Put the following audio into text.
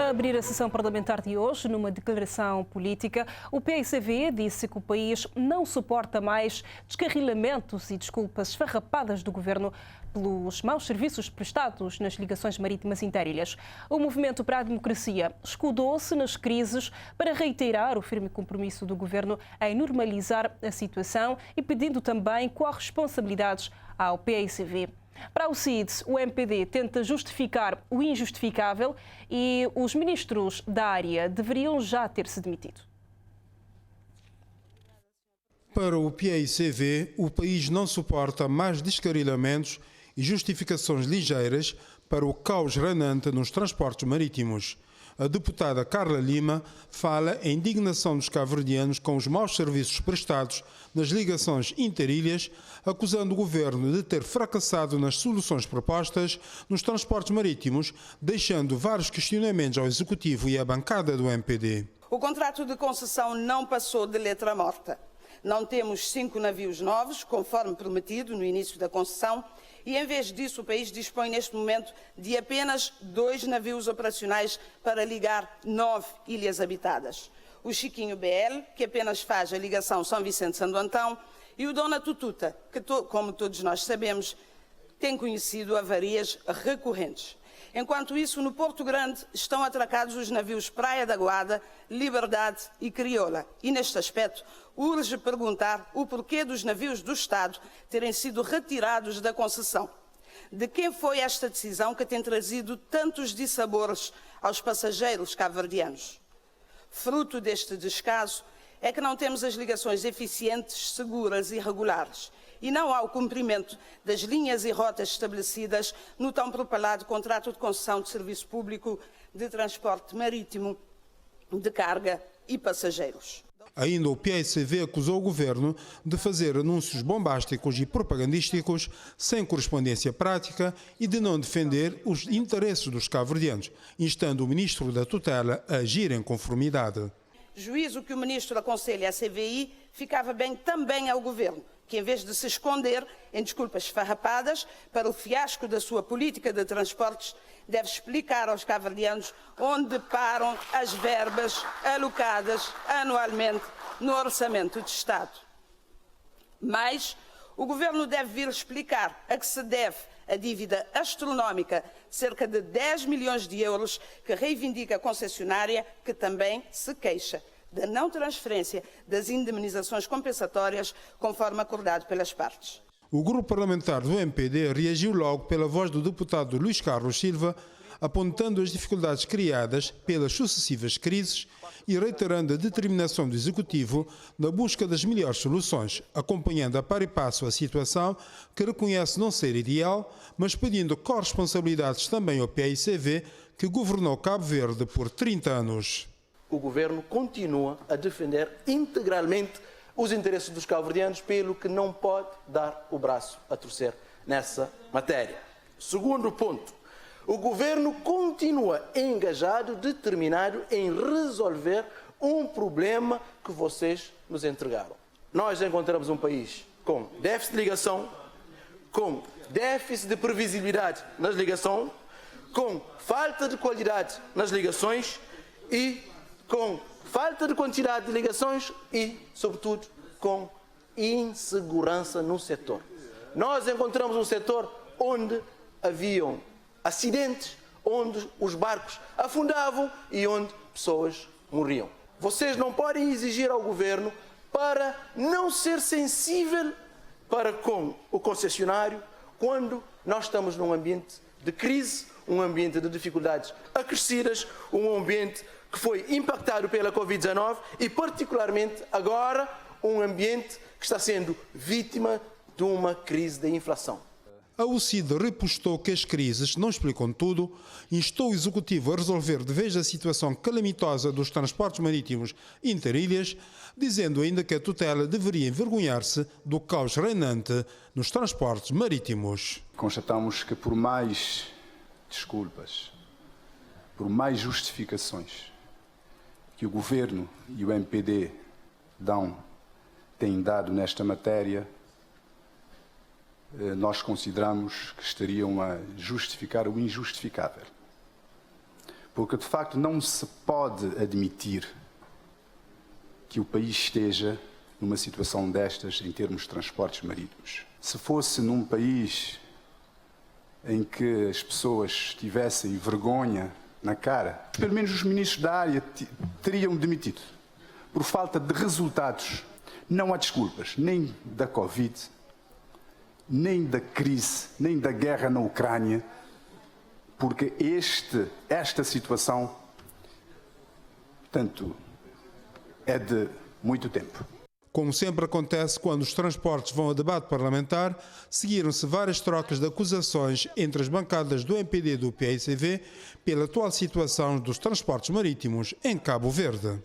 A abrir a sessão parlamentar de hoje, numa declaração política, o PICV disse que o país não suporta mais descarrilamentos e desculpas esfarrapadas do governo pelos maus serviços prestados nas ligações marítimas interilhas. O Movimento para a Democracia escudou-se nas crises para reiterar o firme compromisso do governo em normalizar a situação e pedindo também corresponsabilidades ao PICV. Para o CID, o MPD tenta justificar o injustificável e os ministros da área deveriam já ter-se demitido. Para o PICV, o país não suporta mais descarrilamentos e justificações ligeiras para o caos reinante nos transportes marítimos. A deputada Carla Lima fala em indignação dos cabo-verdianos com os maus serviços prestados nas ligações interilhas, acusando o governo de ter fracassado nas soluções propostas nos transportes marítimos, deixando vários questionamentos ao Executivo e à bancada do MPD. O contrato de concessão não passou de letra morta. Não temos 5 navios novos, conforme prometido no início da concessão, e em vez disso o país dispõe neste momento de apenas 2 navios operacionais para ligar 9 ilhas habitadas. O Chiquinho BL, que apenas faz a ligação São Vicente-Santo Antão, e o Dona Tututa, que, como todos nós sabemos, tem conhecido avarias recorrentes. Enquanto isso, no Porto Grande estão atracados os navios Praia da Guarda, Liberdade e Crioula. E neste aspecto, urge perguntar o porquê dos navios do Estado terem sido retirados da concessão. De quem foi esta decisão que tem trazido tantos dissabores aos passageiros cabo-verdianos? Fruto deste descaso é que não temos as ligações eficientes, seguras e regulares. E não há o cumprimento das linhas e rotas estabelecidas no tão propalado contrato de concessão de serviço público de transporte marítimo de carga e passageiros. Ainda o PICV acusou o governo de fazer anúncios bombásticos e propagandísticos sem correspondência prática e de não defender os interesses dos cabo-verdianos, instando o ministro da tutela a agir em conformidade. Juízo que o ministro aconselha à CVI ficava bem também ao governo, que em vez de se esconder em desculpas farrapadas para o fiasco da sua política de transportes, deve explicar aos cabo-verdianos onde param as verbas alocadas anualmente no Orçamento de Estado. Mas o governo deve vir explicar a que se deve a dívida astronómica, cerca de 10 milhões de euros, que reivindica a concessionária, que também se queixa da não transferência das indemnizações compensatórias, conforme acordado pelas partes. O grupo parlamentar do MPD reagiu logo pela voz do deputado Luís Carlos Silva, apontando as dificuldades criadas pelas sucessivas crises e reiterando a determinação do Executivo na busca das melhores soluções, acompanhando a par e passo a situação, que reconhece não ser ideal, mas pedindo corresponsabilidades também ao PICV, que governou Cabo Verde por 30 anos. O governo continua a defender integralmente os interesses dos cabo-verdianos, pelo que não pode dar o braço a torcer nessa matéria. Segundo ponto, o governo continua engajado, determinado em resolver um problema que vocês nos entregaram. Nós encontramos um país com déficit de ligação, com déficit de previsibilidade nas ligações, com falta de qualidade nas ligações e com falta de quantidade de ligações e, sobretudo, com insegurança no setor. Nós encontramos um setor onde haviam acidentes, onde os barcos afundavam e onde pessoas morriam. Vocês não podem exigir ao governo para não ser sensível para com o concessionário quando nós estamos num ambiente de crise, um ambiente de dificuldades acrescidas, um ambiente que foi impactado pela Covid-19 e, particularmente, agora, um ambiente que está sendo vítima de uma crise da inflação. A UCID repostou que as crises não explicam tudo, instou o Executivo a resolver de vez a situação calamitosa dos transportes marítimos interilhas, dizendo ainda que a tutela deveria envergonhar-se do caos reinante nos transportes marítimos. Constatamos que por mais desculpas, por mais justificações que o Governo e o MPD têm dado nesta matéria, nós consideramos que estariam a justificar o injustificável. porque de facto não se pode admitir que o país esteja numa situação destas em termos de transportes marítimos. Se fosse num país em que as pessoas tivessem vergonha na cara, pelo menos os ministros da área teriam demitido. Por falta de resultados, não há desculpas, nem da Covid, nem da crise, nem da guerra na Ucrânia, porque esta situação, portanto, é de muito tempo. Como sempre acontece quando os transportes vão a debate parlamentar, seguiram-se várias trocas de acusações entre as bancadas do MPD e do PAICV pela atual situação dos transportes marítimos em Cabo Verde.